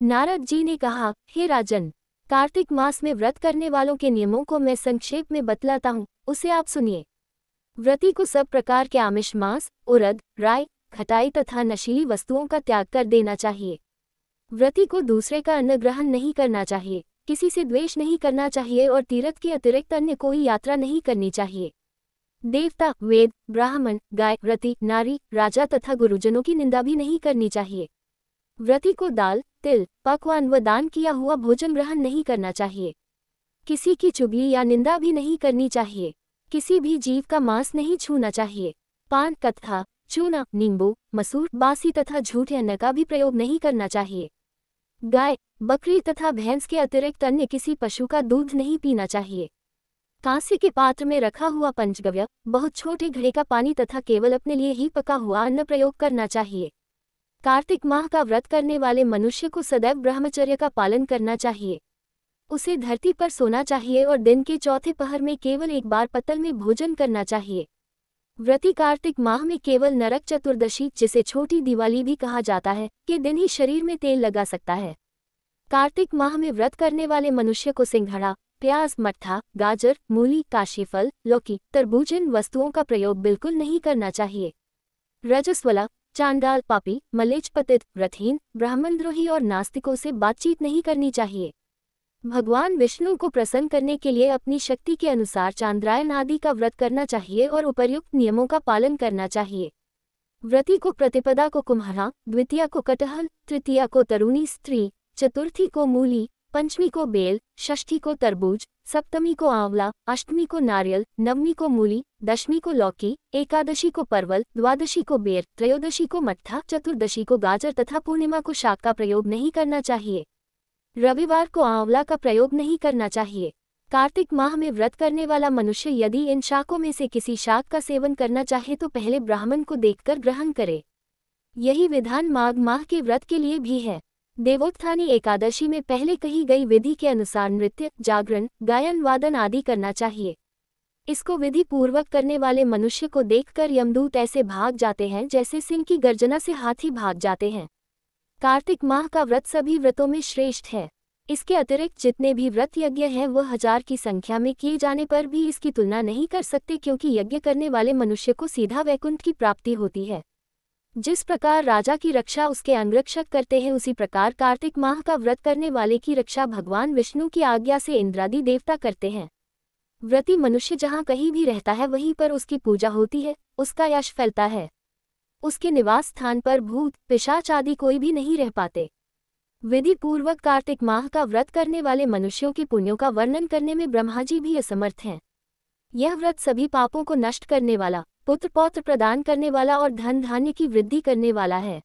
नारद जी ने कहा, हे राजन, कार्तिक मास में व्रत करने वालों के नियमों को मैं संक्षेप में बतलाता हूँ, उसे आप सुनिए। व्रती को सब प्रकार के आमिष मांस, उड़द, राई, खटाई तथा नशीली वस्तुओं का त्याग कर देना चाहिए। व्रती को दूसरे का अन्न ग्रहण नहीं करना चाहिए, किसी से द्वेष नहीं करना चाहिए और तीर्थ के अतिरिक्त अन्य कोई यात्रा नहीं करनी चाहिए। देवता, वेद, ब्राह्मण, गाय, व्रती, नारी, राजा तथा गुरुजनों की निंदा भी नहीं करनी चाहिए। व्रती को दाल, तिल, पकवान व दान किया हुआ भोजन ग्रहण नहीं करना चाहिए। किसी की चुगली या निंदा भी नहीं करनी चाहिए। किसी भी जीव का मांस नहीं छूना चाहिए। पान, कत्था, चूना, नींबू, मसूर, बासी तथा झूठे अन्न का भी प्रयोग नहीं करना चाहिए। गाय, बकरी तथा भैंस के अतिरिक्त अन्य किसी पशु का दूध नहीं पीना चाहिए। कांसे के पात्र में रखा हुआ पंचगव्य, बहुत छोटे घड़े का पानी तथा केवल अपने लिए ही पका हुआ अन्न प्रयोग करना चाहिए। कार्तिक माह का व्रत करने वाले मनुष्य को सदैव ब्रह्मचर्य का पालन करना चाहिए। उसे धरती पर सोना चाहिए और दिन के चौथे पहर में केवल एक बार पत्तल में भोजन करना चाहिए। व्रती कार्तिक माह में केवल नरक चतुर्दशी, जिसे छोटी दिवाली भी कहा जाता है, के दिन ही शरीर में तेल लगा सकता है। कार्तिक माह में व्रत करने वाले मनुष्य को सिंघाड़ा, प्याज, मट्ठा, गाजर, मूली, काशीफल, लौकी, तरबूज इन वस्तुओं का प्रयोग बिल्कुल नहीं करना चाहिए। रजस्वला, चांडाल, पापी, मलेच्छ, पतित, व्रतहीन, ब्राह्मणद्रोही और नास्तिकों से बातचीत नहीं करनी चाहिए। भगवान विष्णु को प्रसन्न करने के लिए अपनी शक्ति के अनुसार चांद्रायन आदि का व्रत करना चाहिए और उपर्युक्त नियमों का पालन करना चाहिए। व्रती को प्रतिपदा को कुम्हारा, द्वितीया को कटहल, तृतीया को तरुणी स्त्री, चतुर्थी को मूली, पंचमी को बेल, षष्ठी को तरबूज, सप्तमी को आंवला, अष्टमी को नारियल, नवमी को मूली, दशमी को लौकी, एकादशी को परवल, द्वादशी को बेर, त्रयोदशी को मट्ठा, चतुर्दशी को गाजर तथा पूर्णिमा को शाक का प्रयोग नहीं करना चाहिए। रविवार को आंवला का प्रयोग नहीं करना चाहिए। कार्तिक माह में व्रत करने वाला मनुष्य यदि इन शाकों में से किसी शाक का सेवन करना चाहे तो पहले ब्राह्मण को देखकर ग्रहण करे। यही विधान माघ माह के व्रत के लिए भी है। देवोत्थानी एकादशी में पहले कही गई विधि के अनुसार नृत्य, जागरण, गायन, वादन आदि करना चाहिए। इसको विधि पूर्वक करने वाले मनुष्य को देखकर यमदूत ऐसे भाग जाते हैं जैसे सिंह की गर्जना से हाथी भाग जाते हैं। कार्तिक माह का व्रत सभी व्रतों में श्रेष्ठ है। इसके अतिरिक्त जितने भी व्रत यज्ञ हैं वह 1000 की संख्या में किए जाने पर भी इसकी तुलना नहीं कर सकते, क्योंकि यज्ञ करने वाले मनुष्य को सीधा वैकुंठ की प्राप्ति होती है। जिस प्रकार राजा की रक्षा उसके अंगरक्षक करते हैं, उसी प्रकार कार्तिक माह का व्रत करने वाले की रक्षा भगवान विष्णु की आज्ञा से इंद्रादि देवता करते हैं। व्रती मनुष्य जहाँ कहीं भी रहता है वहीं पर उसकी पूजा होती है, उसका यश फैलता है। उसके निवास स्थान पर भूत, पिशाच आदि कोई भी नहीं रह पाते। विधि पूर्वक कार्तिक माह का व्रत करने वाले मनुष्यों के पुण्यों का वर्णन करने में ब्रह्मा जी भी असमर्थ हैं। यह व्रत सभी पापों को नष्ट करने वाला, पुत्र पौत्र प्रदान करने वाला और धन धान्य की वृद्धि करने वाला है।